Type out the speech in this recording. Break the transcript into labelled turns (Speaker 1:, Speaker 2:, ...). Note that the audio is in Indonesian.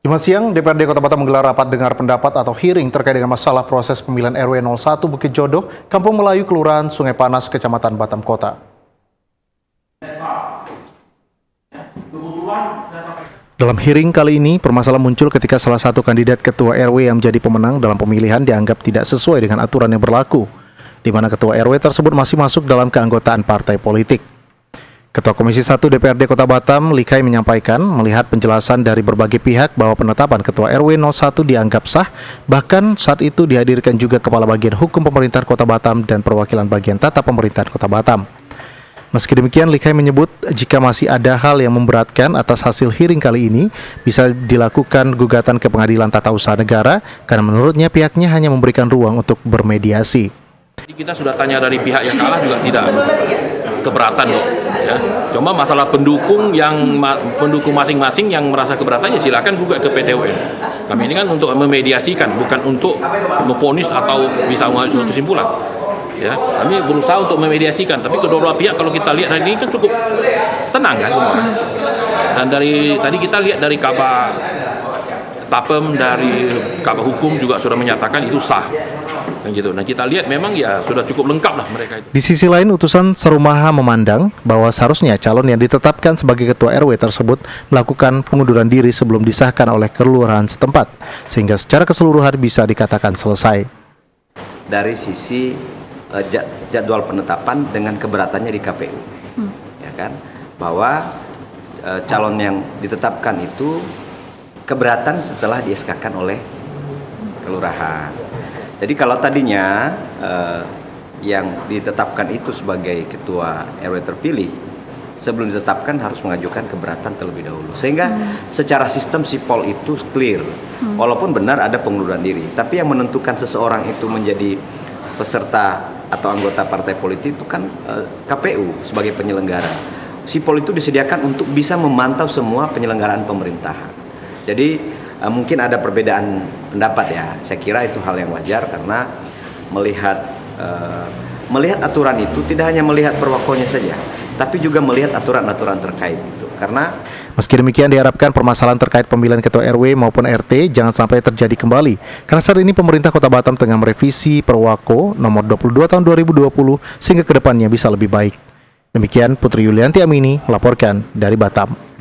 Speaker 1: Jumat siang, DPRD Kota Batam menggelar rapat dengar pendapat atau hearing terkait dengan masalah proses pemilihan RW 01 Bukit Jodoh, Kampung Melayu, Kelurahan Sungai Panas, Kecamatan Batam Kota. Dalam hearing kali ini, permasalahan muncul ketika salah satu kandidat ketua RW yang menjadi pemenang dalam pemilihan dianggap tidak sesuai dengan aturan yang berlaku, di mana ketua RW tersebut masih masuk dalam keanggotaan partai politik. Ketua Komisi 1 DPRD Kota Batam, Likai, menyampaikan melihat penjelasan dari berbagai pihak bahwa penetapan Ketua RW 01 dianggap sah, bahkan saat itu dihadirkan juga Kepala Bagian Hukum Pemerintahan Kota Batam dan Perwakilan Bagian Tata Pemerintahan Kota Batam. Meski demikian, Likai menyebut jika masih ada hal yang memberatkan atas hasil hearing kali ini, bisa dilakukan gugatan ke Pengadilan Tata Usaha Negara, karena menurutnya pihaknya hanya memberikan ruang untuk bermediasi.
Speaker 2: Kita sudah tanya dari pihak yang kalah juga tidak keberatan loh, ya. Cuma masalah pendukung masing-masing yang merasa keberatan ya silakan gugat ke PT UN. Kami ini kan untuk memediasikan, bukan untuk memvonis atau bisa mengambil suatu kesimpulan. Ya, kami berusaha untuk memediasikan, tapi kedua belah pihak kalau kita lihat hari ini kan cukup tenang kan semua. Dan tadi kita lihat dari Kabar Tapem, dari Kabar Hukum juga sudah menyatakan itu sah. Gitu. Nah, kita lihat memang ya sudah cukup lengkap lah mereka itu.
Speaker 1: Di sisi lain, utusan Serumaha memandang bahwa seharusnya calon yang ditetapkan sebagai ketua RW tersebut melakukan pengunduran diri sebelum disahkan oleh kelurahan setempat, sehingga secara keseluruhan bisa dikatakan selesai.
Speaker 3: Dari sisi jadwal penetapan dengan keberatannya di KPU, ya kan, bahwa calon yang ditetapkan itu keberatan setelah di SK-kan oleh kelurahan. Jadi kalau tadinya yang ditetapkan itu sebagai ketua RW terpilih, sebelum ditetapkan harus mengajukan keberatan terlebih dahulu. Sehingga secara sistem sipol itu clear. Walaupun benar ada pengunduran diri, tapi yang menentukan seseorang itu menjadi peserta atau anggota partai politik itu kan KPU sebagai penyelenggara. Sipol itu disediakan untuk bisa memantau semua penyelenggaraan pemerintahan. Jadi mungkin ada perbedaan pendapat ya. Saya kira itu hal yang wajar karena melihat aturan itu tidak hanya melihat perwakilannya saja, tapi juga melihat aturan-aturan terkait itu. Karena
Speaker 1: meski demikian, diharapkan permasalahan terkait pemilihan ketua RW maupun RT jangan sampai terjadi kembali. Karena saat ini pemerintah Kota Batam tengah merevisi Perwako nomor 22 tahun 2020 sehingga kedepannya bisa lebih baik. Demikian Putri Yulianti Amini melaporkan dari Batam.